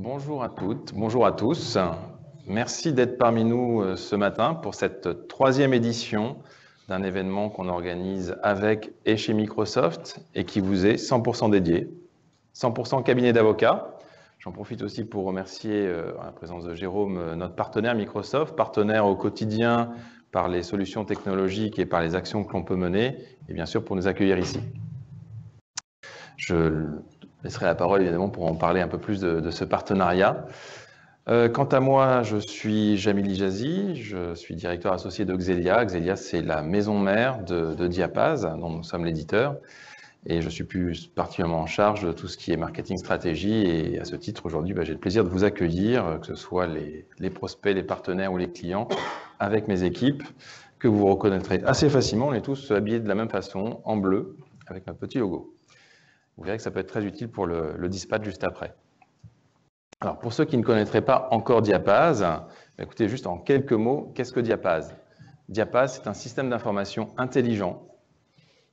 Bonjour à toutes, bonjour à tous. Merci d'être parmi nous ce matin pour cette troisième édition d'un événement qu'on organise avec et chez Microsoft et qui vous est 100% dédié, 100% cabinet d'avocats. J'en profite aussi pour remercier en la présence de Jérôme, notre partenaire Microsoft, partenaire au quotidien par les solutions technologiques et par les actions que l'on peut mener, et bien sûr pour nous accueillir ici. Je laisserai la parole évidemment pour en parler un peu plus de ce partenariat. Quant à moi, je suis Jamil Hijazi, je suis directeur associé de Xelia. Xelia, c'est la maison mère de Diapaz, dont nous sommes l'éditeur. Et je suis plus particulièrement en charge de tout ce qui est marketing stratégie. Et à ce titre, aujourd'hui, j'ai le plaisir de vous accueillir, que ce soit les prospects, les partenaires ou les clients, avec mes équipes, que vous reconnaîtrez assez facilement. On est tous habillés de la même façon, en bleu, avec notre petit logo. Vous verrez que ça peut être très utile pour le dispatch juste après. Alors, pour ceux qui ne connaîtraient pas encore Diapaz, écoutez, juste en quelques mots, qu'est-ce que Diapaz? Diapaz, c'est un système d'information intelligent,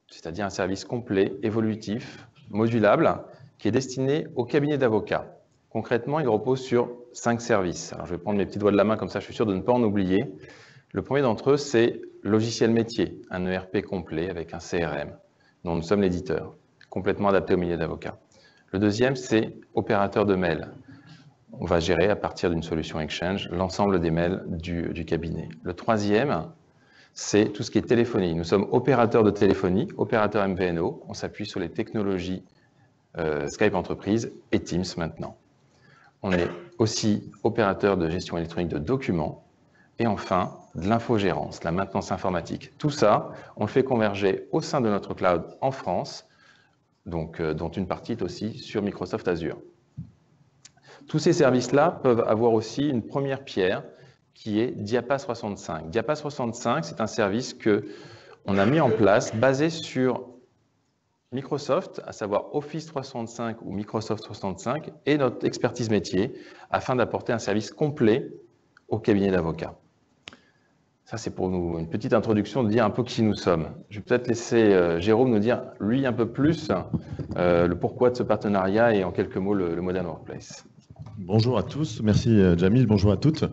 c'est-à-dire un service complet, évolutif, modulable, qui est destiné au cabinet d'avocats. Concrètement, il repose sur 5 services. Alors, je vais prendre mes petits doigts de la main, comme ça je suis sûr de ne pas en oublier. Le premier d'entre eux, c'est logiciel métier, un ERP complet avec un CRM, dont nous sommes l'éditeur, complètement adapté au milieu d'avocats. Le deuxième, c'est opérateur de mail. On va gérer à partir d'une solution Exchange l'ensemble des mails du cabinet. Le troisième, c'est tout ce qui est téléphonie. Nous sommes opérateurs de téléphonie, opérateurs MVNO. On s'appuie sur les technologies Skype Entreprise et Teams maintenant. On est aussi opérateur de gestion électronique de documents. Et enfin, de l'infogérance, la maintenance informatique. Tout ça, on le fait converger au sein de notre cloud en France, donc, dont une partie est aussi sur Microsoft Azure. Tous ces services-là peuvent avoir aussi une première pierre qui est Diapaz 365. Diapaz 365, c'est un service qu'on a mis en place basé sur Microsoft, à savoir Office 365 ou Microsoft 365, et notre expertise métier, afin d'apporter un service complet au cabinet d'avocats. Ça, c'est pour nous une petite introduction, de dire un peu qui nous sommes. Je vais peut-être laisser Jérôme nous dire, lui, un peu plus, le pourquoi de ce partenariat et en quelques mots, le Modern Workplace. Bonjour à tous, merci Jamil, bonjour à toutes.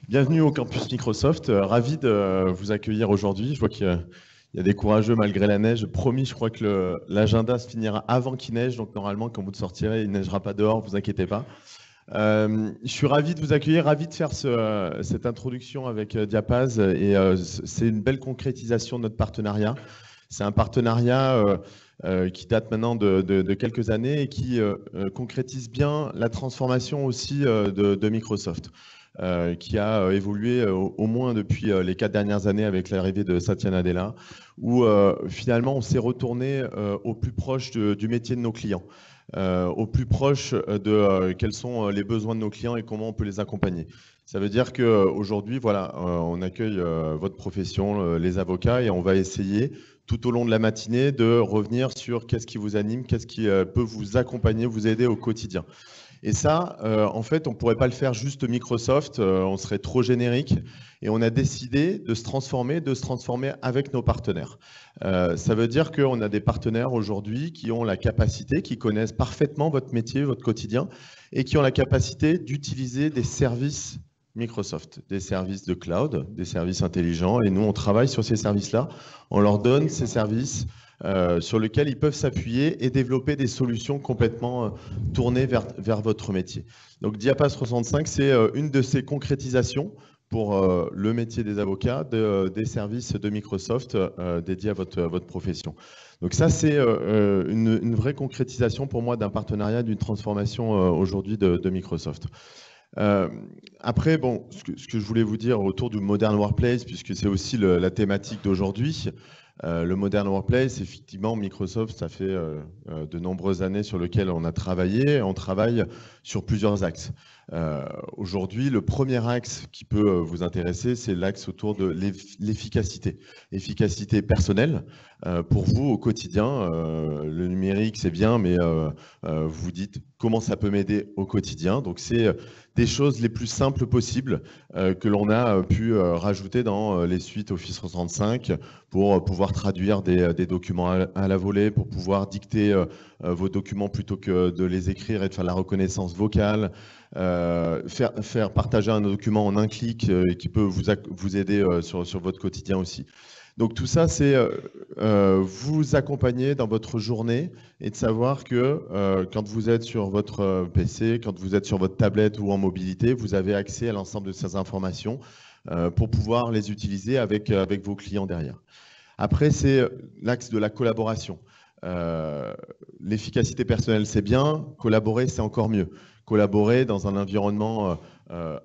Bienvenue au campus Microsoft, ravi de vous accueillir aujourd'hui. Je vois qu'il y a des courageux malgré la neige. Promis, je crois que l'agenda se finira avant qu'il neige, donc normalement quand vous sortirez, il ne neigera pas dehors, vous inquiétez pas. Je suis ravi de vous accueillir, ravi de faire cette introduction avec Diapaz et c'est une belle concrétisation de notre partenariat. C'est un partenariat qui date maintenant de quelques années et qui concrétise bien la transformation aussi de Microsoft, qui a évolué au moins depuis les 4 dernières années avec l'arrivée de Satya Nadella, où finalement on s'est retourné au plus proche du métier de nos clients. Au plus proche de quels sont les besoins de nos clients et comment on peut les accompagner. Ça veut dire qu'aujourd'hui, voilà, on accueille votre profession, les avocats, et on va essayer tout au long de la matinée de revenir sur qu'est-ce qui vous anime, qu'est-ce qui peut vous accompagner, vous aider au quotidien. Et ça, en fait, on ne pourrait pas le faire juste Microsoft, on serait trop générique. Et on a décidé de se transformer avec nos partenaires. Ça veut dire qu'on a des partenaires aujourd'hui qui ont la capacité, qui connaissent parfaitement votre métier, votre quotidien, et qui ont la capacité d'utiliser des services Microsoft, des services de cloud, des services intelligents. Et nous, on travaille sur ces services-là. On leur donne ces services sur lesquels ils peuvent s'appuyer et développer des solutions complètement tournées vers votre métier. Donc Diapaz 365, c'est une de ces concrétisations pour le métier des avocats, des services de Microsoft dédiés à votre profession. Donc ça, c'est une vraie concrétisation pour moi d'un partenariat, d'une transformation aujourd'hui de Microsoft. Après, bon, ce que je voulais vous dire autour du Modern Workplace, puisque c'est aussi la thématique d'aujourd'hui, le Modern Workplace, effectivement, Microsoft, ça fait de nombreuses années sur lequel on a travaillé. On travaille sur plusieurs axes. Aujourd'hui, le premier axe qui peut vous intéresser, c'est l'axe autour de l'efficacité. Efficacité personnelle pour vous au quotidien. Le numérique, c'est bien, mais vous vous dites comment ça peut m'aider au quotidien. Donc, c'est des choses les plus simples possibles que l'on a pu rajouter dans les suites Office 365 pour pouvoir traduire des documents à la volée, pour pouvoir dicter vos documents plutôt que de les écrire et de faire la reconnaissance vocale, faire partager un document en un clic qui peut vous aider sur votre quotidien aussi. Donc tout ça, c'est vous accompagner dans votre journée et de savoir que quand vous êtes sur votre PC, quand vous êtes sur votre tablette ou en mobilité, vous avez accès à l'ensemble de ces informations pour pouvoir les utiliser avec vos clients derrière. Après, c'est l'axe de la collaboration. L'efficacité personnelle, c'est bien. Collaborer, c'est encore mieux. Collaborer dans un environnement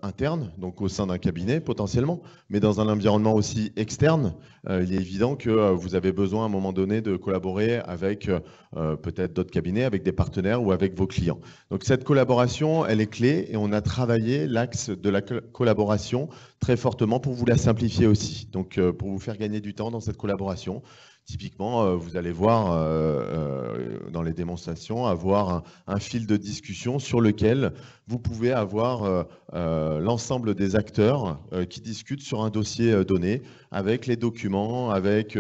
interne, donc au sein d'un cabinet potentiellement, mais dans un environnement aussi externe, il est évident que vous avez besoin à un moment donné de collaborer avec peut-être d'autres cabinets, avec des partenaires ou avec vos clients. Donc cette collaboration, elle est clé et on a travaillé l'axe de la collaboration très fortement pour vous la simplifier aussi, donc pour vous faire gagner du temps dans cette collaboration. Typiquement, vous allez voir dans les démonstrations, avoir un fil de discussion sur lequel vous pouvez avoir l'ensemble des acteurs qui discutent sur un dossier donné, avec les documents, avec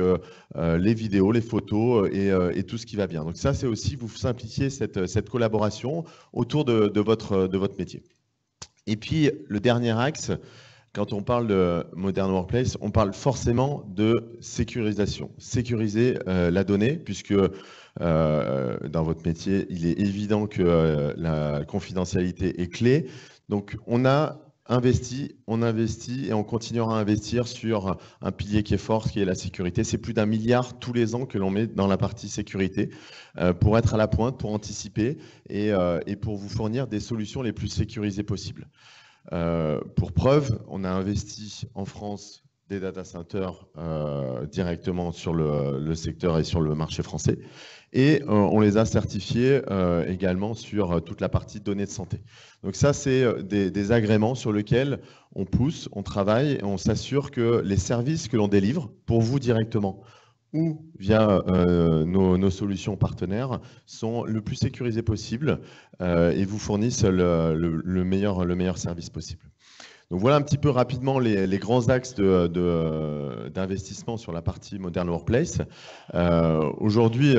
les vidéos, les photos et tout ce qui va bien. Donc ça, c'est aussi vous simplifier cette collaboration autour de votre métier. Et puis, le dernier axe, quand on parle de Modern Workplace, on parle forcément de sécurisation. Sécuriser la donnée, puisque dans votre métier, il est évident que la confidentialité est clé. Donc, on a investi, on investit et on continuera à investir sur un pilier qui est fort, qui est la sécurité. C'est plus d'1 milliard tous les ans que l'on met dans la partie sécurité pour être à la pointe, pour anticiper et pour vous fournir des solutions les plus sécurisées possibles. Pour preuve, on a investi en France des data centers directement sur le secteur et sur le marché français. Et on les a certifiés également sur toute la partie données de santé. Donc ça, c'est des agréments sur lesquels on pousse, on travaille et on s'assure que les services que l'on délivre pour vous directement ou via nos solutions partenaires sont le plus sécurisés possible et vous fournissent le meilleur service possible. Donc voilà un petit peu rapidement les grands axes d'investissement sur la partie Modern Workplace. Aujourd'hui,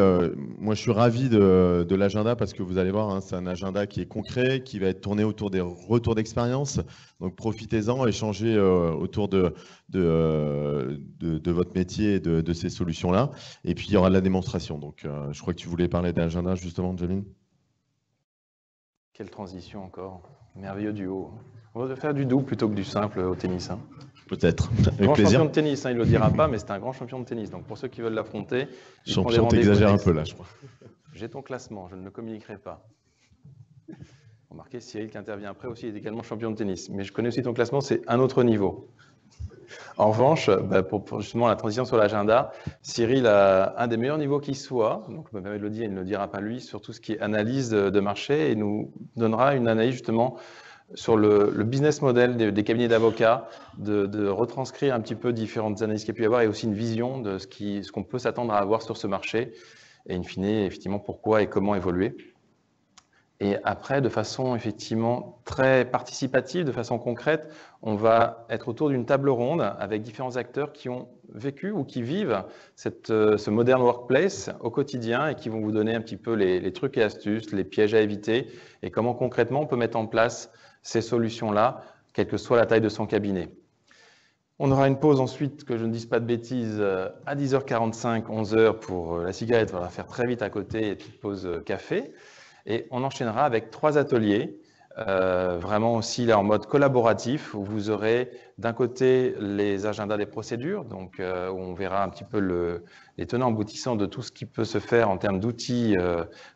moi je suis ravi de l'agenda parce que vous allez voir, hein, c'est un agenda qui est concret, qui va être tourné autour des retours d'expérience. Donc profitez-en, échangez autour de votre métier et de ces solutions-là. Et puis il y aura de la démonstration. Donc je crois que tu voulais parler d'agenda justement, Jamil. Quelle transition encore. Merveilleux duo. On va faire du double plutôt que du simple au tennis. Hein. Peut-être. Grand champion de tennis, hein, il ne le dira pas, mais c'est un grand champion de tennis. Donc pour ceux qui veulent l'affronter, champion, t'exagères un peu là, je crois. J'ai ton classement, je ne le communiquerai pas. Remarquez, Cyril qui intervient après aussi est également champion de tennis. Mais je connais aussi ton classement, c'est un autre niveau. En revanche, pour justement la transition sur l'agenda, Cyril a un des meilleurs niveaux qui soit, donc je me permets de le dire, il ne le dira pas lui, sur tout ce qui est analyse de marché et nous donnera une analyse justement sur le business model des cabinets d'avocats, de retranscrire un petit peu différentes analyses qu'il y a pu y avoir et aussi une vision de ce qu'on peut s'attendre à avoir sur ce marché et in fine, effectivement, pourquoi et comment évoluer. Et après, de façon effectivement très participative, de façon concrète, on va être autour d'une table ronde avec différents acteurs qui ont vécu ou qui vivent ce modern workplace au quotidien et qui vont vous donner un petit peu les trucs et astuces, les pièges à éviter et comment concrètement on peut mettre en place ces solutions-là, quelle que soit la taille de son cabinet. On aura une pause ensuite, que je ne dise pas de bêtises, à 10h45, 11h pour la cigarette, on va la faire très vite à côté et petite pause café. Et on enchaînera avec 3 ateliers, vraiment aussi là en mode collaboratif, où vous aurez d'un côté les agendas des procédures, donc où on verra un petit peu les tenants aboutissants de tout ce qui peut se faire en termes d'outils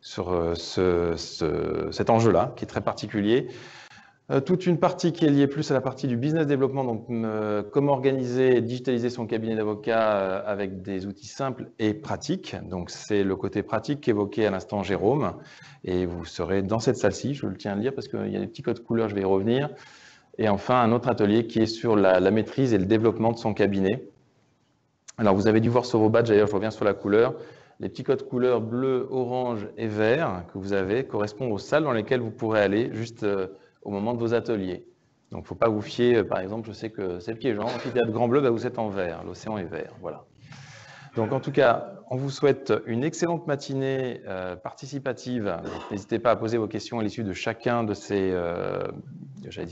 sur cet enjeu-là, qui est très particulier. Toute une partie qui est liée plus à la partie du business développement, donc comment organiser et digitaliser son cabinet d'avocat avec des outils simples et pratiques. Donc c'est le côté pratique qu'évoquait à l'instant Jérôme. Et vous serez dans cette salle-ci, je le tiens à le dire parce qu'il y a des petits codes couleurs, je vais y revenir. Et enfin, un autre atelier qui est sur la maîtrise et le développement de son cabinet. Alors vous avez dû voir sur vos badges, d'ailleurs je reviens sur la couleur. Les petits codes couleurs bleu, orange et vert que vous avez correspondent aux salles dans lesquelles vous pourrez aller juste au moment de vos ateliers. Donc, il ne faut pas vous fier, par exemple, je sais que c'est le Piégeant, l'amphithéâtre Grand Bleu, vous êtes en vert, l'océan est vert, voilà. Donc en tout cas, on vous souhaite une excellente matinée participative. N'hésitez pas à poser vos questions à l'issue de chacun de ces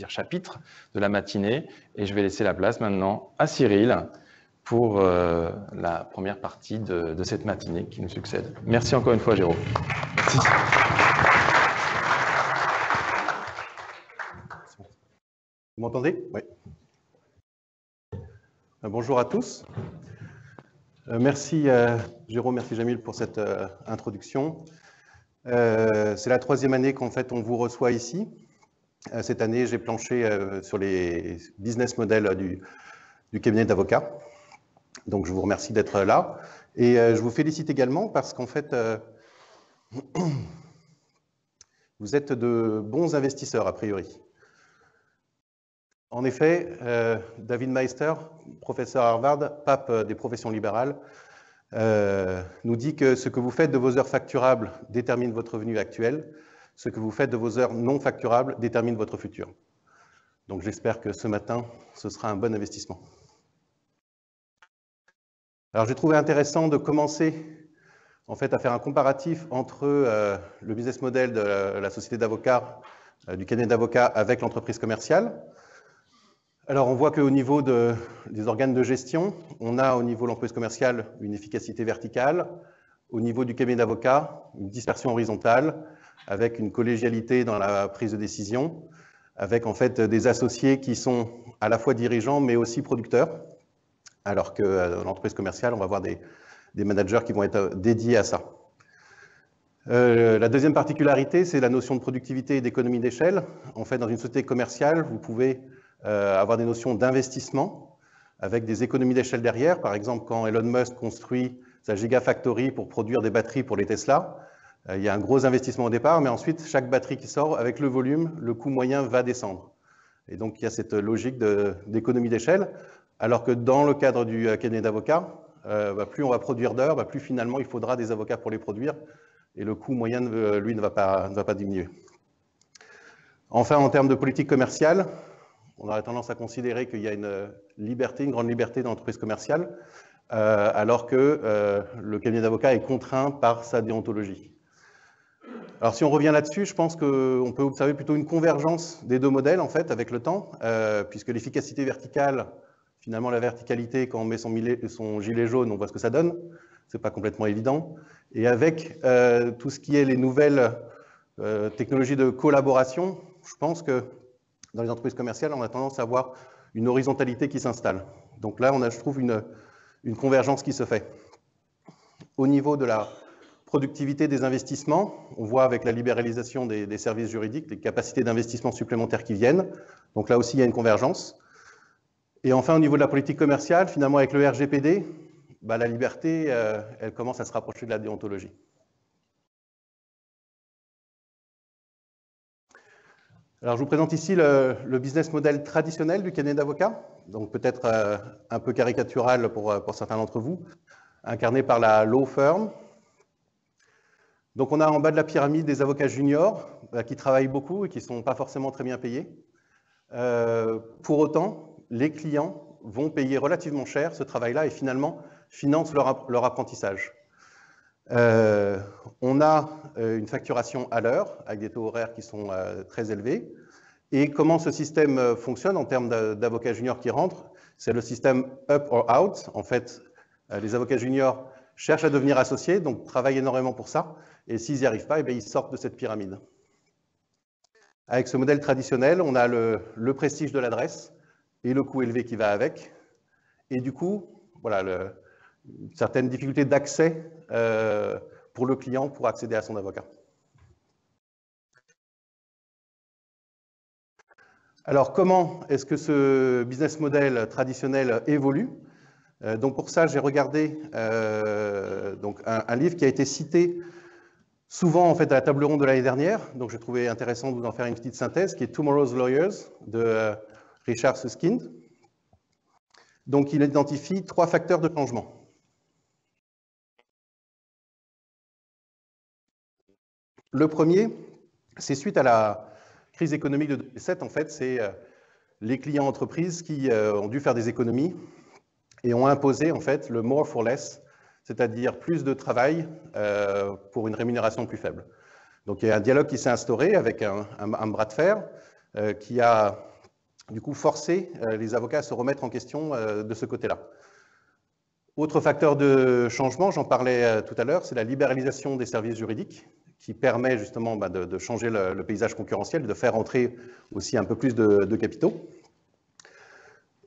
chapitres de la matinée. Et je vais laisser la place maintenant à Cyril pour la première partie de cette matinée qui nous succède. Merci encore une fois, Jérôme. Merci. Vous m'entendez? Oui. Bonjour à tous. Merci Jérôme, merci Jamil pour cette introduction. C'est la troisième année qu'en fait on vous reçoit ici. Cette année, j'ai planché sur les business models du cabinet d'avocats. Donc je vous remercie d'être là. Et je vous félicite également parce qu'en fait, vous êtes de bons investisseurs a priori. En effet, David Maister, professeur à Harvard, pape des professions libérales, nous dit que ce que vous faites de vos heures facturables détermine votre revenu actuel, ce que vous faites de vos heures non facturables détermine votre futur. Donc j'espère que ce matin, ce sera un bon investissement. Alors j'ai trouvé intéressant de commencer en fait à faire un comparatif entre le business model de la société d'avocats, du cabinet d'avocats avec l'entreprise commerciale. Alors, on voit qu'au niveau des organes de gestion, on a au niveau de l'entreprise commerciale une efficacité verticale, au niveau du cabinet d'avocats, une dispersion horizontale, avec une collégialité dans la prise de décision, avec en fait des associés qui sont à la fois dirigeants mais aussi producteurs, alors que dans l'entreprise commerciale, on va avoir des managers qui vont être dédiés à ça. La deuxième particularité, c'est la notion de productivité et d'économie d'échelle. En fait, dans une société commerciale, vous pouvez avoir des notions d'investissement avec des économies d'échelle derrière. Par exemple, quand Elon Musk construit sa Gigafactory pour produire des batteries pour les Tesla, il y a un gros investissement au départ, mais ensuite, chaque batterie qui sort, avec le volume, le coût moyen va descendre. Et donc, il y a cette logique d'économie d'échelle, alors que dans le cadre du cabinet d'avocats, plus on va produire d'heures, plus finalement, il faudra des avocats pour les produire, et le coût moyen, lui, ne va pas diminuer. Enfin, en termes de politique commerciale, on aurait tendance à considérer qu'il y a une grande liberté dans l'entreprise commerciale, alors que le cabinet d'avocats est contraint par sa déontologie. Alors si on revient là-dessus, je pense qu'on peut observer plutôt une convergence des deux modèles en fait avec le temps, puisque l'efficacité verticale, finalement la verticalité, quand on met son gilet jaune, on voit ce que ça donne, c'est pas complètement évident. Et avec tout ce qui est les nouvelles technologies de collaboration, je pense que dans les entreprises commerciales, on a tendance à avoir une horizontalité qui s'installe. Donc là, on a, je trouve, une convergence qui se fait. Au niveau de la productivité des investissements, on voit avec la libéralisation des services juridiques, les capacités d'investissement supplémentaires qui viennent. Donc là aussi, il y a une convergence. Et enfin, au niveau de la politique commerciale, finalement, avec le RGPD, la liberté, elle commence à se rapprocher de la déontologie. Alors, je vous présente ici le business model traditionnel du cabinet d'avocats, donc peut-être un peu caricatural pour certains d'entre vous, incarné par la law firm. Donc, on a en bas de la pyramide des avocats juniors qui travaillent beaucoup et qui ne sont pas forcément très bien payés. Pour autant, les clients vont payer relativement cher ce travail-là et finalement financent leur apprentissage. On a une facturation à l'heure avec des taux horaires qui sont très élevés. Et comment ce système fonctionne en termes d'avocats juniors qui rentrent? C'est le système up or out. En fait, les avocats juniors cherchent à devenir associés, donc travaillent énormément pour ça. Et s'ils n'y arrivent pas, ils sortent de cette pyramide. Avec ce modèle traditionnel, on a le prestige de l'adresse et le coût élevé qui va avec. Et du coup, voilà, certaines difficultés d'accès pour le client pour accéder à son avocat. Alors, comment est-ce que ce business model traditionnel évolue? Donc, pour ça, j'ai regardé donc un livre qui a été cité souvent en fait, à la table ronde de l'année dernière. Donc, j'ai trouvé intéressant de vous en faire une petite synthèse, qui est Tomorrow's Lawyers de Richard Susskind. Donc, il identifie 3 facteurs de changement. Le premier, c'est suite à la crise économique de 2007, en fait, c'est les clients entreprises qui ont dû faire des économies et ont imposé, en fait, le more for less, c'est-à-dire plus de travail pour une rémunération plus faible. Donc il y a un dialogue qui s'est instauré avec un bras de fer qui a du coup forcé les avocats à se remettre en question de ce côté-là. Autre facteur de changement, j'en parlais tout à l'heure, c'est la libéralisation des services juridiques qui permet justement de changer le paysage concurrentiel, de faire entrer aussi un peu plus de capitaux.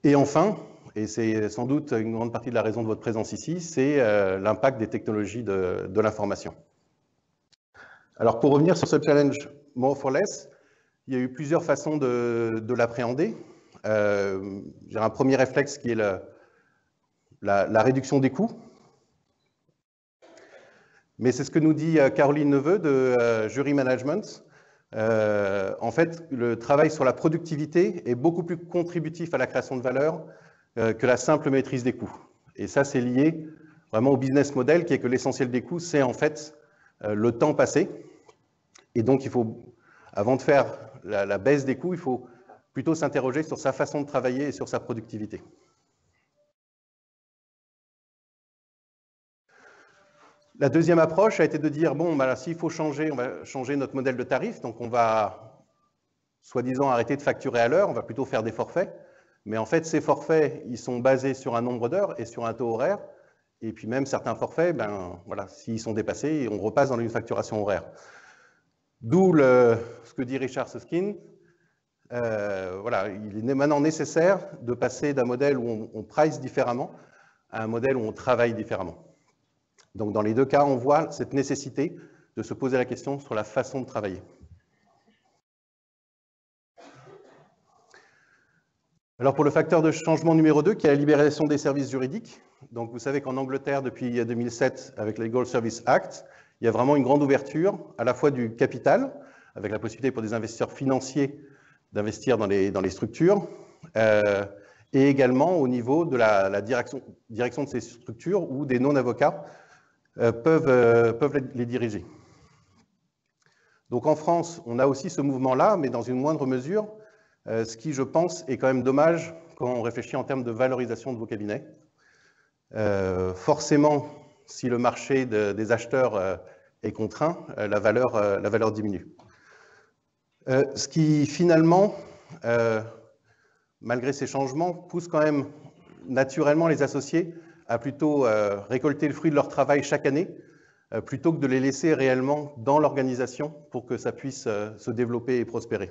Et enfin, et c'est sans doute une grande partie de la raison de votre présence ici, c'est l'impact des technologies de l'information. Alors pour revenir sur ce challenge more for less, il y a eu plusieurs façons de l'appréhender. J'ai un premier réflexe qui est la réduction des coûts. Mais c'est ce que nous dit Caroline Neveu de Jury Management. En fait, le travail sur la productivité est beaucoup plus contributif à la création de valeur que la simple maîtrise des coûts. Et ça, c'est lié vraiment au business model, qui est que l'essentiel des coûts, c'est en fait le temps passé. Et donc, il faut, avant de faire la baisse des coûts, il faut plutôt s'interroger sur sa façon de travailler et sur sa productivité. La deuxième approche a été de dire, bon, s'il faut changer, on va changer notre modèle de tarif, donc on va, soi-disant, arrêter de facturer à l'heure, on va plutôt faire des forfaits. Mais en fait, ces forfaits, ils sont basés sur un nombre d'heures et sur un taux horaire. Et puis même certains forfaits, voilà, s'ils sont dépassés, on repasse dans une facturation horaire. D'où ce que dit Richard Susskind. Voilà, il est maintenant nécessaire de passer d'un modèle où on price différemment à un modèle où on travaille différemment. Donc dans les deux cas, on voit cette nécessité de se poser la question sur la façon de travailler. Alors pour le facteur de changement numéro 2, qui est la libéralisation des services juridiques, donc vous savez qu'en Angleterre, depuis 2007, avec le Legal Services Act, il y a vraiment une grande ouverture, à la fois du capital, avec la possibilité pour des investisseurs financiers d'investir dans les structures, et également au niveau de la direction de ces structures où des non-avocats peuvent les diriger. Donc en France, on a aussi ce mouvement-là, mais dans une moindre mesure, ce qui, je pense, est quand même dommage quand on réfléchit en termes de valorisation de vos cabinets. Forcément, si le marché des acheteurs est contraint, la valeur diminue. Ce qui, finalement, malgré ces changements, pousse quand même naturellement les associés à plutôt récolter le fruit de leur travail chaque année, plutôt que de les laisser réellement dans l'organisation pour que ça puisse se développer et prospérer.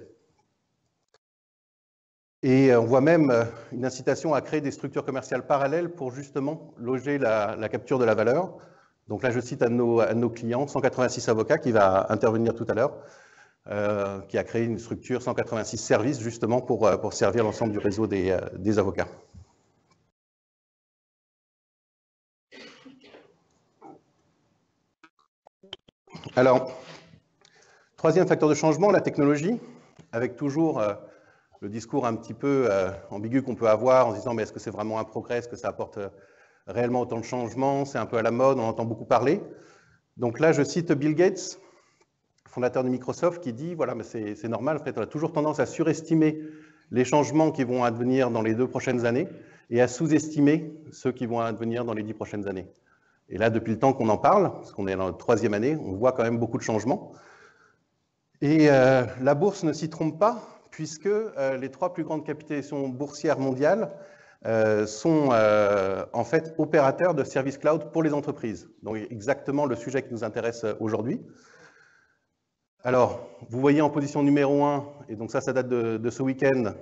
Et on voit même une incitation à créer des structures commerciales parallèles pour justement loger la capture de la valeur. Donc là, je cite un de nos clients, 186 avocats, qui va intervenir tout à l'heure, qui a créé une structure 186 services justement pour servir l'ensemble du réseau des avocats. Alors, troisième facteur de changement, la technologie, avec toujours le discours un petit peu ambigu qu'on peut avoir en se disant mais est-ce que c'est vraiment un progrès, est-ce que ça apporte réellement autant de changements, c'est un peu à la mode, on entend beaucoup parler. Donc là, je cite Bill Gates, fondateur de Microsoft, qui dit voilà, mais c'est normal, en fait, on a toujours tendance à surestimer les changements qui vont advenir dans les 2 prochaines années et à sous-estimer ceux qui vont advenir dans les 10 prochaines années. Et là, depuis le temps qu'on en parle, parce qu'on est dans la 3e année, on voit quand même beaucoup de changements. Et la bourse ne s'y trompe pas, puisque les 3 plus grandes capitalisations boursières mondiales sont en fait opérateurs de services cloud pour les entreprises. Donc exactement le sujet qui nous intéresse aujourd'hui. Alors, vous voyez en position numéro 1, et donc ça date de ce week-end,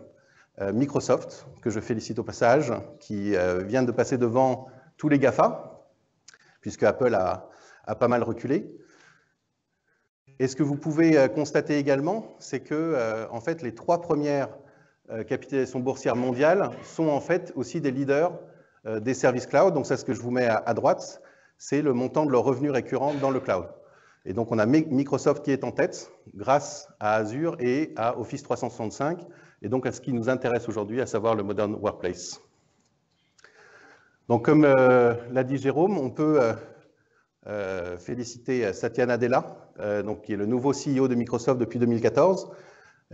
Microsoft, que je félicite au passage, qui vient de passer devant tous les GAFA, puisque Apple a pas mal reculé. Et ce que vous pouvez constater également, c'est que en fait, les 3 premières capitalisations boursières mondiales sont en fait aussi des leaders des services cloud. Donc ça, ce que je vous mets à droite, c'est le montant de leurs revenus récurrents dans le cloud. Et donc on a Microsoft qui est en tête, grâce à Azure et à Office 365, et donc à ce qui nous intéresse aujourd'hui, à savoir le Modern Workplace. Donc comme l'a dit Jérôme, on peut féliciter Satya Nadella, donc, qui est le nouveau CEO de Microsoft depuis 2014,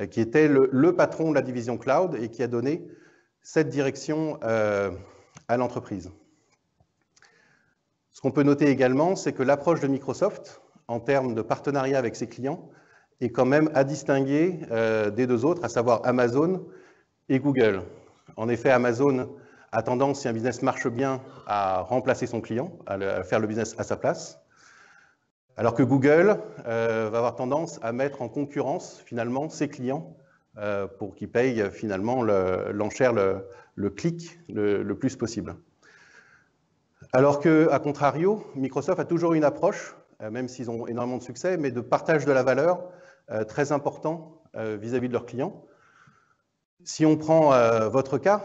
qui était le patron de la division cloud et qui a donné cette direction à l'entreprise. Ce qu'on peut noter également, c'est que l'approche de Microsoft, en termes de partenariat avec ses clients, est quand même à distinguer des deux autres, à savoir Amazon et Google. En effet, Amazon a tendance, si un business marche bien, à remplacer son client, à faire le business à sa place, alors que Google va avoir tendance à mettre en concurrence, finalement, ses clients pour qu'ils payent, finalement, l'enchère, le clic le plus possible. Alors qu'à contrario, Microsoft a toujours une approche, même s'ils ont énormément de succès, mais de partage de la valeur très important vis-à-vis de leurs clients. Si on prend votre cas,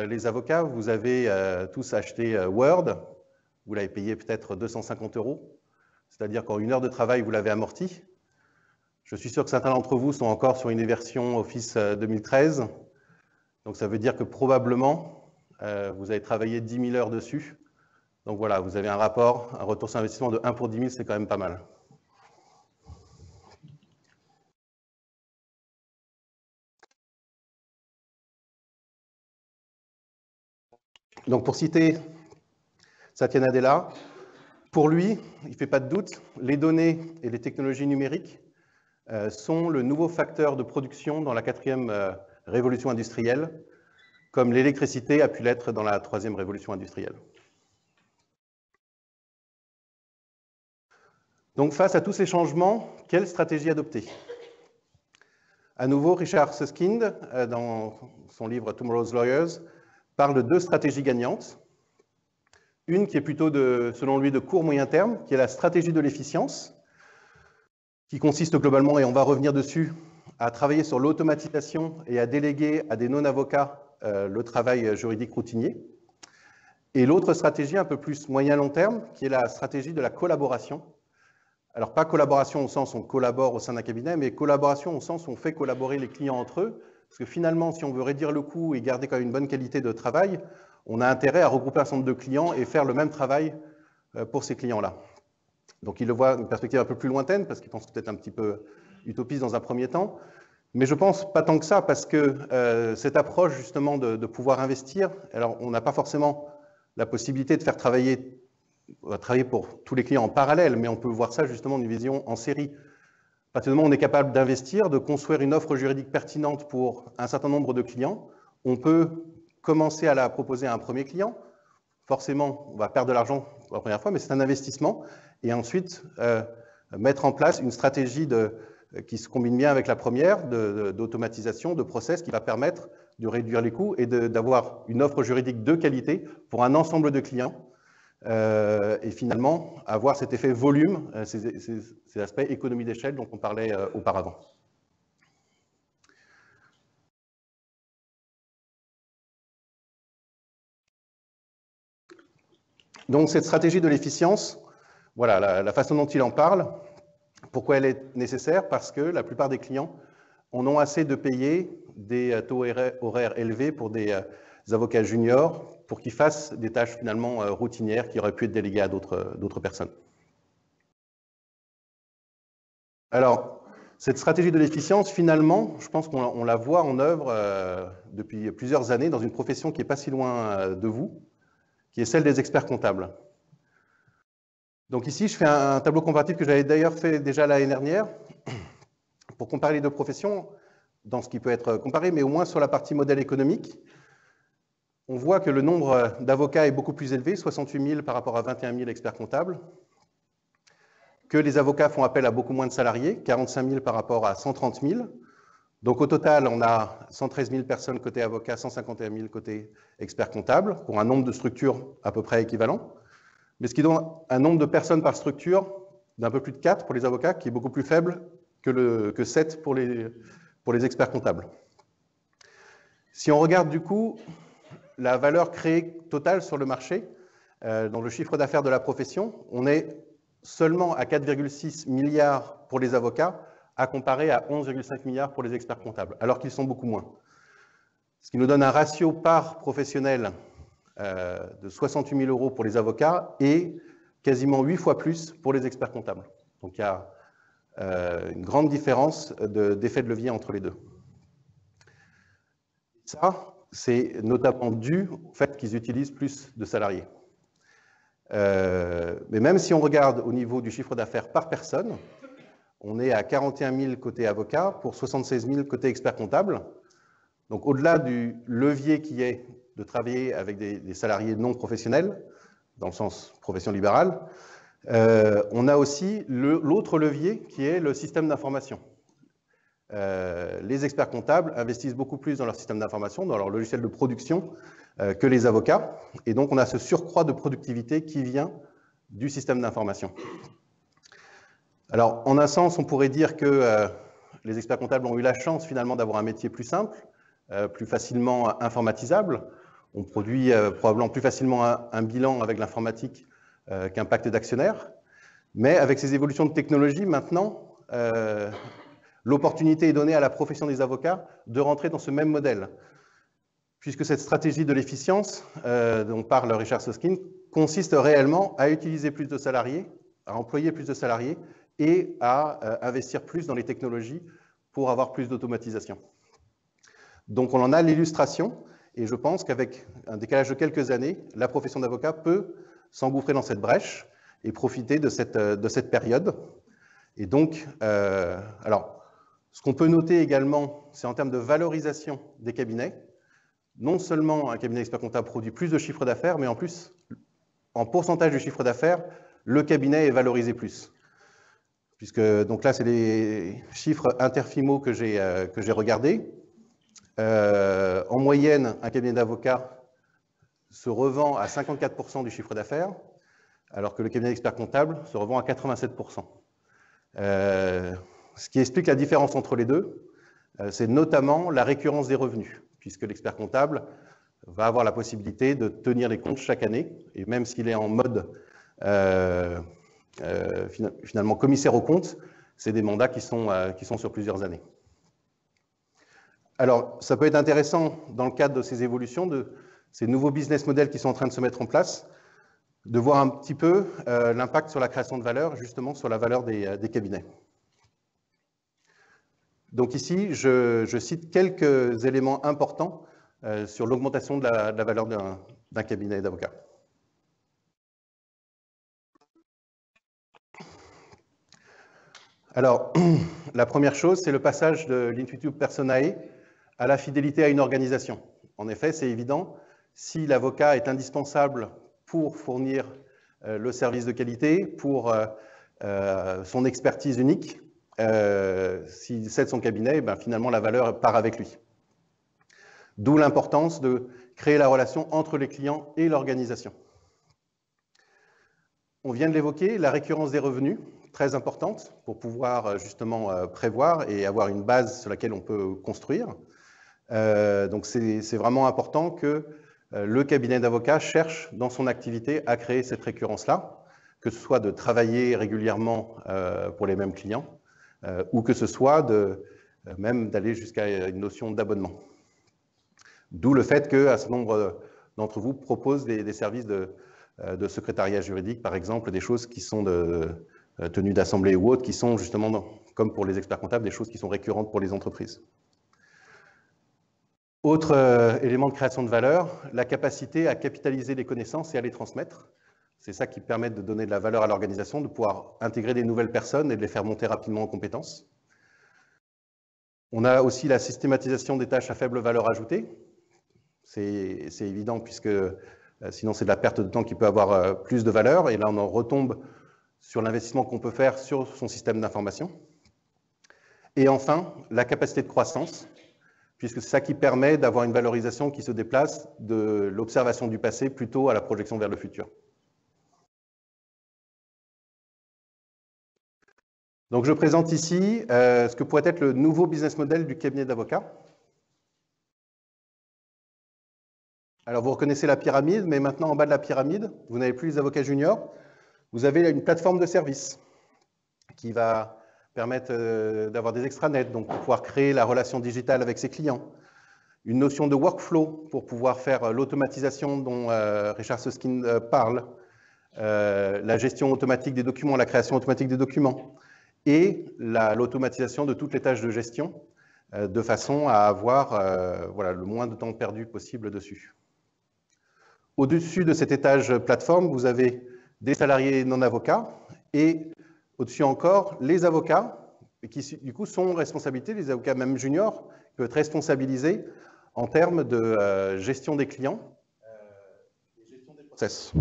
les avocats, vous avez tous acheté Word, vous l'avez payé peut-être 250 €, c'est-à-dire qu'en 1 heure de travail, vous l'avez amorti. Je suis sûr que certains d'entre vous sont encore sur une version Office 2013, donc ça veut dire que probablement, vous avez travaillé 10 000 heures dessus. Donc voilà, vous avez un retour sur investissement de 1 pour 10 000, c'est quand même pas mal. Donc pour citer Satya Nadella, pour lui, il ne fait pas de doute, les données et les technologies numériques sont le nouveau facteur de production dans la 4e révolution industrielle, comme l'électricité a pu l'être dans la 3e révolution industrielle. Donc face à tous ces changements, quelle stratégie adopter? À nouveau, Richard Susskind, dans son livre Tomorrow's Lawyers, parle de 2 stratégies gagnantes. Une qui est plutôt, selon lui, de court-moyen terme, qui est la stratégie de l'efficience, qui consiste globalement, et on va revenir dessus, à travailler sur l'automatisation et à déléguer à des non-avocats le travail juridique routinier. Et l'autre stratégie, un peu plus moyen-long terme, qui est la stratégie de la collaboration. Alors, pas collaboration au sens où on collabore au sein d'un cabinet, mais collaboration au sens où on fait collaborer les clients entre eux. Parce que finalement, si on veut réduire le coût et garder quand même une bonne qualité de travail, on a intérêt à regrouper un certain nombre de clients et faire le même travail pour ces clients-là. Donc, il le voit d'une perspective un peu plus lointaine, parce qu'il pense peut-être un petit peu utopiste dans un premier temps. Mais je pense pas tant que ça, parce que cette approche justement de pouvoir investir, alors on n'a pas forcément la possibilité de faire travailler pour tous les clients en parallèle, mais on peut voir ça justement d'une vision en série. À partir du moment où on est capable d'investir, de construire une offre juridique pertinente pour un certain nombre de clients, on peut commencer à la proposer à un premier client. Forcément, on va perdre de l'argent pour la première fois, mais c'est un investissement. Et ensuite, mettre en place une stratégie qui se combine bien avec la première, d'automatisation, de process, qui va permettre de réduire les coûts et d'avoir une offre juridique de qualité pour un ensemble de clients. Et finalement, avoir cet effet volume, ces aspects économie d'échelle dont on parlait auparavant. Donc cette stratégie de l'efficience, voilà la façon dont il en parle. Pourquoi elle est nécessaire? Parce que la plupart des clients en ont assez de payer des taux horaires élevés pour des avocats juniors pour qu'ils fassent des tâches finalement routinières qui auraient pu être déléguées à d'autres personnes. Alors, cette stratégie de l'efficience, finalement, je pense qu'on la voit en œuvre depuis plusieurs années dans une profession qui n'est pas si loin de vous, qui est celle des experts comptables. Donc ici, je fais un tableau comparatif que j'avais d'ailleurs fait déjà l'année dernière pour comparer les deux professions dans ce qui peut être comparé, mais au moins sur la partie modèle économique. On voit que le nombre d'avocats est beaucoup plus élevé, 68 000 par rapport à 21 000 experts comptables, que les avocats font appel à beaucoup moins de salariés, 45 000 par rapport à 130 000. Donc au total, on a 113 000 personnes côté avocats, 151 000 côté experts comptables, pour un nombre de structures à peu près équivalent. Mais ce qui donne un nombre de personnes par structure d'un peu plus de 4 pour les avocats, qui est beaucoup plus faible que 7 pour les experts comptables. Si on regarde du coup la valeur créée totale sur le marché, dans le chiffre d'affaires de la profession, on est seulement à 4,6 milliards pour les avocats, à comparer à 11,5 milliards pour les experts comptables, alors qu'ils sont beaucoup moins. Ce qui nous donne un ratio par professionnel de 68 000 € pour les avocats et quasiment 8 fois plus pour les experts comptables. Donc il y a une grande différence d'effet de levier entre les deux. Ça, c'est notamment dû au fait qu'ils utilisent plus de salariés. Mais même si on regarde au niveau du chiffre d'affaires par personne, on est à 41 000 côté avocat pour 76 000 côté expert comptable. Donc au-delà du levier qui est de travailler avec des salariés non professionnels, dans le sens profession libérale, on a aussi l'autre levier qui est le système d'information. Les experts comptables investissent beaucoup plus dans leur système d'information, dans leur logiciel de production, que les avocats. Et donc, on a ce surcroît de productivité qui vient du système d'information. Alors, en un sens, on pourrait dire que les experts comptables ont eu la chance, finalement, d'avoir un métier plus simple, plus facilement informatisable. On produit probablement plus facilement un bilan avec l'informatique qu'un pacte d'actionnaires. Mais avec ces évolutions de technologie, maintenant, l'opportunité est donnée à la profession des avocats de rentrer dans ce même modèle. Puisque cette stratégie de l'efficience dont parle Richard Susskind consiste réellement à utiliser plus de salariés, à employer plus de salariés et à investir plus dans les technologies pour avoir plus d'automatisation. Donc on en a l'illustration et je pense qu'avec un décalage de quelques années, la profession d'avocat peut s'engouffrer dans cette brèche et profiter de cette période. Et donc, alors, ce qu'on peut noter également, c'est en termes de valorisation des cabinets. Non seulement un cabinet expert comptable produit plus de chiffre d'affaires, mais en plus, en pourcentage du chiffre d'affaires, le cabinet est valorisé plus. Puisque, donc là, c'est les chiffres interfimaux que j'ai regardés. En moyenne, un cabinet d'avocats se revend à 54% du chiffre d'affaires, alors que le cabinet expert comptable se revend à 87%. Ce qui explique la différence entre les deux, c'est notamment la récurrence des revenus, puisque l'expert comptable va avoir la possibilité de tenir les comptes chaque année, et même s'il est en mode finalement commissaire aux comptes, c'est des mandats qui sont sur plusieurs années. Alors, ça peut être intéressant, dans le cadre de ces évolutions, de ces nouveaux business models qui sont en train de se mettre en place, de voir un petit peu l'impact sur la création de valeur, justement sur la valeur des cabinets. Donc ici, je cite quelques éléments importants sur l'augmentation de la valeur d'un cabinet d'avocats. Alors, la première chose, c'est le passage de l'intuitu personae à la fidélité à une organisation. En effet, c'est évident, si l'avocat est indispensable pour fournir le service de qualité, pour son expertise unique, s'il cède son cabinet, ben, finalement la valeur part avec lui. D'où l'importance de créer la relation entre les clients et l'organisation. On vient de l'évoquer, la récurrence des revenus, très importante pour pouvoir justement prévoir et avoir une base sur laquelle on peut construire. Donc c'est vraiment important que le cabinet d'avocats cherche dans son activité à créer cette récurrence-là, que ce soit de travailler régulièrement pour les mêmes clients, ou que ce soit même d'aller jusqu'à une notion d'abonnement. D'où le fait qu'un certain nombre d'entre vous proposent des services de secrétariat juridique, par exemple, des choses qui sont de tenue d'assemblée ou autres, qui sont justement, comme pour les experts comptables, des choses qui sont récurrentes pour les entreprises. Autre élément de création de valeur, la capacité à capitaliser les connaissances et à les transmettre. C'est ça qui permet de donner de la valeur à l'organisation, de pouvoir intégrer des nouvelles personnes et de les faire monter rapidement en compétences. On a aussi la systématisation des tâches à faible valeur ajoutée. C'est évident puisque sinon c'est de la perte de temps qui peut avoir plus de valeur. Et là, on en retombe sur l'investissement qu'on peut faire sur son système d'information. Et enfin, la capacité de croissance, puisque c'est ça qui permet d'avoir une valorisation qui se déplace de l'observation du passé plutôt à la projection vers le futur. Donc je présente ici ce que pourrait être le nouveau business model du cabinet d'avocats. Alors vous reconnaissez la pyramide, mais maintenant en bas de la pyramide, vous n'avez plus les avocats juniors, vous avez une plateforme de service qui va permettre d'avoir des extranets, donc pour pouvoir créer la relation digitale avec ses clients. Une notion de workflow pour pouvoir faire l'automatisation dont Richard Susskind parle, la gestion automatique des documents, la création automatique des documents, et l'automatisation de toutes les tâches de gestion, de façon à avoir voilà, le moins de temps perdu possible dessus. Au-dessus de cet étage plateforme, vous avez des salariés non avocats et au-dessus encore, les avocats, qui du coup sont responsabilités, les avocats même juniors, qui peuvent être responsabilisés en termes de gestion des clients et gestion des process.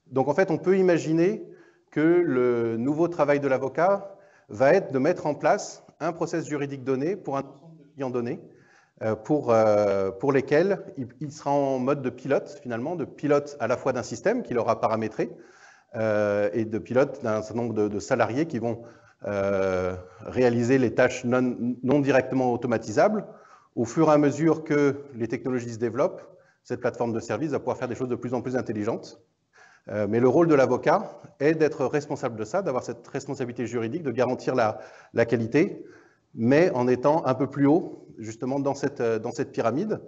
Donc en fait, on peut imaginer que le nouveau travail de l'avocat va être de mettre en place un process juridique donné pour un ensemble de clients donnés, pour lesquels il sera en mode de pilote, finalement, de pilote à la fois d'un système qu'il aura paramétré et de pilote d'un certain nombre de salariés qui vont réaliser les tâches non directement automatisables. Au fur et à mesure que les technologies se développent, cette plateforme de service va pouvoir faire des choses de plus en plus intelligentes. Mais le rôle de l'avocat est d'être responsable de ça, d'avoir cette responsabilité juridique, de garantir la qualité, mais en étant un peu plus haut, justement, dans cette pyramide.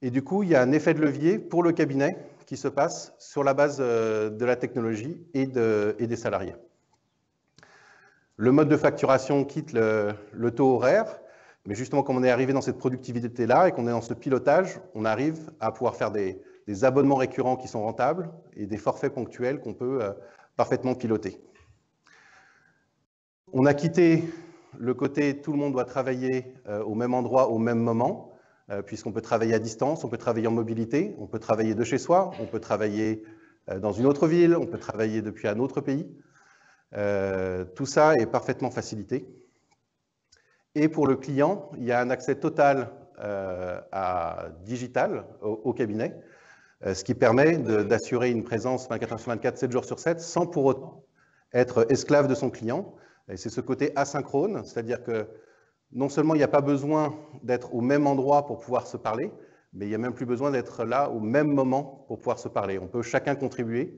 Et du coup, il y a un effet de levier pour le cabinet qui se passe sur la base de la technologie et des salariés. Le mode de facturation quitte le taux horaire, mais justement, comme on est arrivé dans cette productivité-là et qu'on est dans ce pilotage, on arrive à pouvoir faire des abonnements récurrents qui sont rentables et des forfaits ponctuels qu'on peut parfaitement piloter. On a quitté le côté tout le monde doit travailler au même endroit, au même moment, puisqu'on peut travailler à distance, on peut travailler en mobilité, on peut travailler de chez soi, on peut travailler dans une autre ville, on peut travailler depuis un autre pays. Tout ça est parfaitement facilité. Et pour le client, il y a un accès total à digital au cabinet, ce qui permet d'assurer une présence 24 heures sur 24, 7 jours sur 7, sans pour autant être esclave de son client. Et c'est ce côté asynchrone, c'est-à-dire que non seulement il n'y a pas besoin d'être au même endroit pour pouvoir se parler, mais il n'y a même plus besoin d'être là au même moment pour pouvoir se parler. On peut chacun contribuer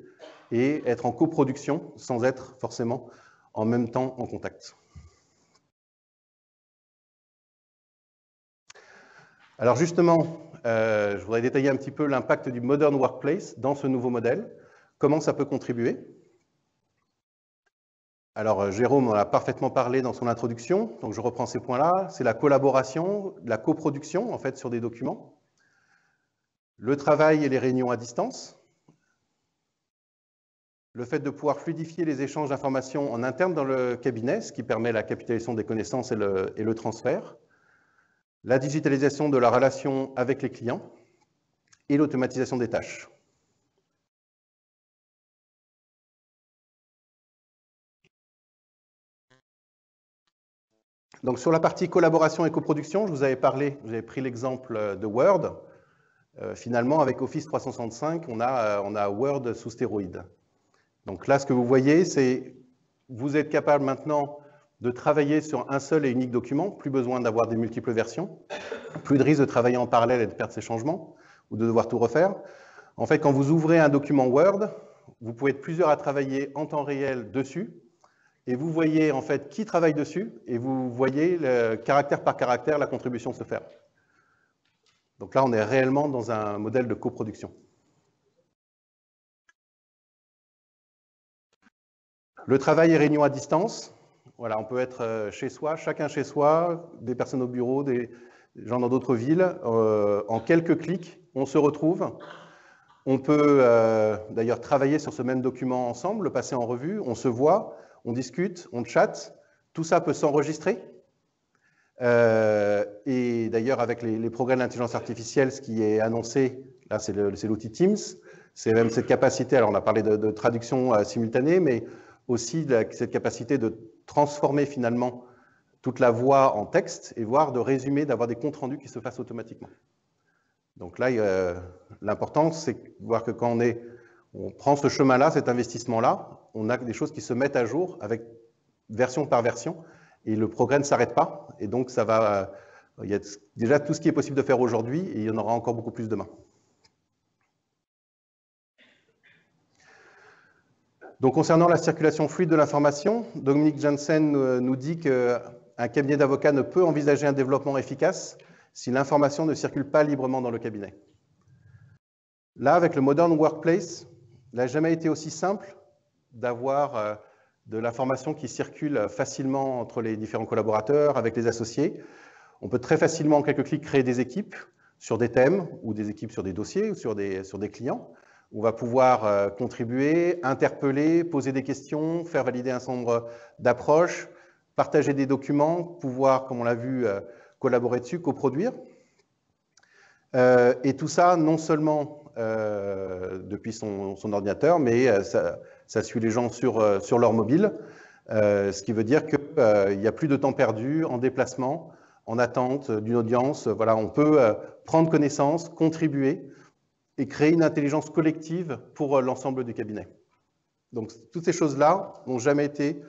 et être en coproduction sans être forcément en même temps en contact. Alors justement, je voudrais détailler un petit peu l'impact du Modern Workplace dans ce nouveau modèle. Comment ça peut contribuer? Alors Jérôme en a parfaitement parlé dans son introduction, donc je reprends ces points-là. C'est la collaboration, la coproduction en fait sur des documents, le travail et les réunions à distance, le fait de pouvoir fluidifier les échanges d'informations en interne dans le cabinet, ce qui permet la capitalisation des connaissances et le transfert, la digitalisation de la relation avec les clients et l'automatisation des tâches. Donc sur la partie collaboration et coproduction, je vous avais parlé, vous avez pris l'exemple de Word. Finalement, avec Office 365, on a Word sous stéroïdes. Donc là, ce que vous voyez, c'est vous êtes capable maintenant de travailler sur un seul et unique document, plus besoin d'avoir des multiples versions, plus de risque de travailler en parallèle et de perdre ses changements, ou de devoir tout refaire. En fait, quand vous ouvrez un document Word, vous pouvez être plusieurs à travailler en temps réel dessus, et vous voyez en fait qui travaille dessus, et vous voyez caractère par caractère la contribution se faire. Donc là, on est réellement dans un modèle de coproduction. Le travail et réunion à distance. Voilà, on peut être chez soi, chacun chez soi, des personnes au bureau, des gens dans d'autres villes. En quelques clics, on se retrouve. On peut d'ailleurs travailler sur ce même document ensemble, le passer en revue. On se voit, on discute, on chatte. Tout ça peut s'enregistrer. Et d'ailleurs, avec les progrès de l'intelligence artificielle, ce qui est annoncé, là, c'est l'outil Teams. C'est même cette capacité, alors on a parlé de traduction simultanée, mais aussi cette capacité de transformer finalement toute la voix en texte et voire de résumer, d'avoir des comptes rendus qui se fassent automatiquement. Donc là, l'important, c'est de voir que quand on prend ce chemin-là, cet investissement-là, on a des choses qui se mettent à jour avec version par version et le progrès ne s'arrête pas. Et donc, ça va, il y a déjà tout ce qui est possible de faire aujourd'hui et il y en aura encore beaucoup plus demain. Donc, concernant la circulation fluide de l'information, Dominique Janssen nous dit qu'un cabinet d'avocats ne peut envisager un développement efficace si l'information ne circule pas librement dans le cabinet. Là, avec le Modern Workplace, il n'a jamais été aussi simple d'avoir de l'information qui circule facilement entre les différents collaborateurs, avec les associés. On peut très facilement, en quelques clics, créer des équipes sur des thèmes, ou des équipes sur des dossiers, ou sur des clients, On va pouvoir contribuer, interpeller, poser des questions, faire valider un certain nombre d'approches, partager des documents, pouvoir, comme on l'a vu, collaborer dessus, coproduire. Et tout ça, non seulement depuis son ordinateur, mais ça suit les gens sur leur mobile, ce qui veut dire qu'il n'y a plus de temps perdu en déplacement, en attente d'une audience. Voilà, on peut prendre connaissance, contribuer et créer une intelligence collective pour l'ensemble du cabinet. Donc, toutes ces choses-là n'ont jamais été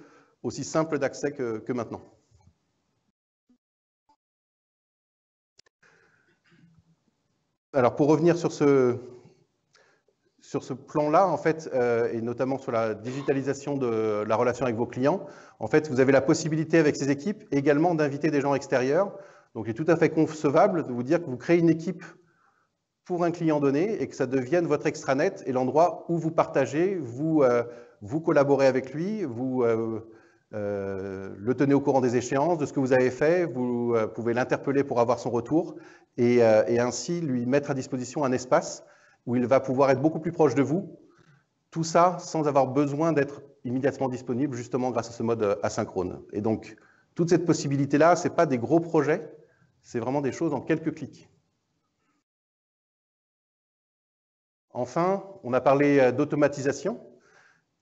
aussi simples d'accès que maintenant. Alors, pour revenir sur ce plan-là, en fait, et notamment sur la digitalisation de la relation avec vos clients, en fait, vous avez la possibilité avec ces équipes également d'inviter des gens extérieurs. Donc, il est tout à fait concevable de vous dire que vous créez une équipe pour un client donné et que ça devienne votre extranet et l'endroit où vous partagez, vous collaborez avec lui, vous le tenez au courant des échéances, de ce que vous avez fait, vous pouvez l'interpeller pour avoir son retour et ainsi lui mettre à disposition un espace où il va pouvoir être beaucoup plus proche de vous, tout ça sans avoir besoin d'être immédiatement disponible, justement grâce à ce mode asynchrone. Et donc, toute cette possibilité-là, ce n'est pas des gros projets, c'est vraiment des choses en quelques clics. Enfin, on a parlé d'automatisation,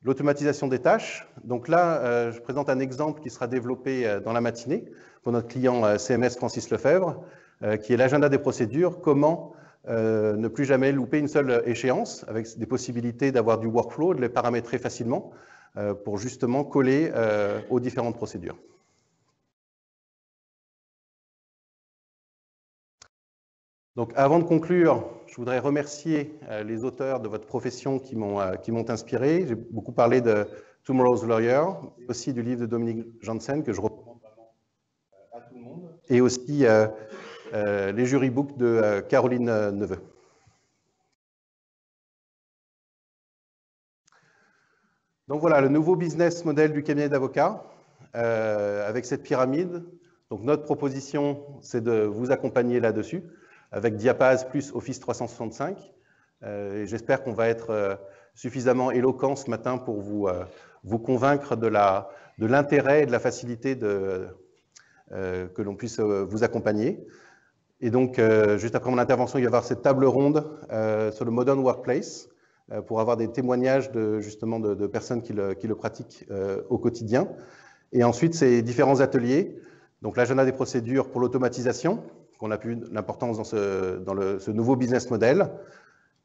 l'automatisation des tâches. Donc là, je présente un exemple qui sera développé dans la matinée pour notre client CMS Francis Lefebvre, qui est l'agenda des procédures, comment ne plus jamais louper une seule échéance, avec des possibilités d'avoir du workflow, de les paramétrer facilement, pour justement coller aux différentes procédures. Donc, avant de conclure, je voudrais remercier les auteurs de votre profession qui m'ont inspiré. J'ai beaucoup parlé de Tomorrow's Lawyer, aussi du livre de Dominique Janssen, que je recommande vraiment à tout le monde, et aussi les jury books de Caroline Neveu. Donc voilà, le nouveau business model du cabinet d'avocats, avec cette pyramide. Donc notre proposition, c'est de vous accompagner là-dessus, avec Diapaz plus Office 365. J'espère qu'on va être suffisamment éloquent ce matin pour vous convaincre de l'intérêt et de la facilité que l'on puisse vous accompagner. Et donc, juste après mon intervention, il va y avoir cette table ronde sur le Modern Workplace pour avoir des témoignages justement de personnes qui le pratiquent au quotidien. Et ensuite, ces différents ateliers, donc l'agenda des procédures pour l'automatisation, qu'on a vu l'importance dans ce nouveau business model.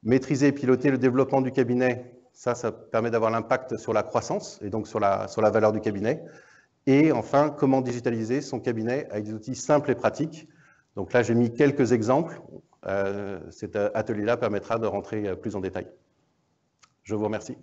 Maîtriser et piloter le développement du cabinet, ça permet d'avoir l'impact sur la croissance et donc sur la valeur du cabinet. Et enfin, comment digitaliser son cabinet avec des outils simples et pratiques. Donc là, j'ai mis quelques exemples. Cet atelier-là permettra de rentrer plus en détail. Je vous remercie.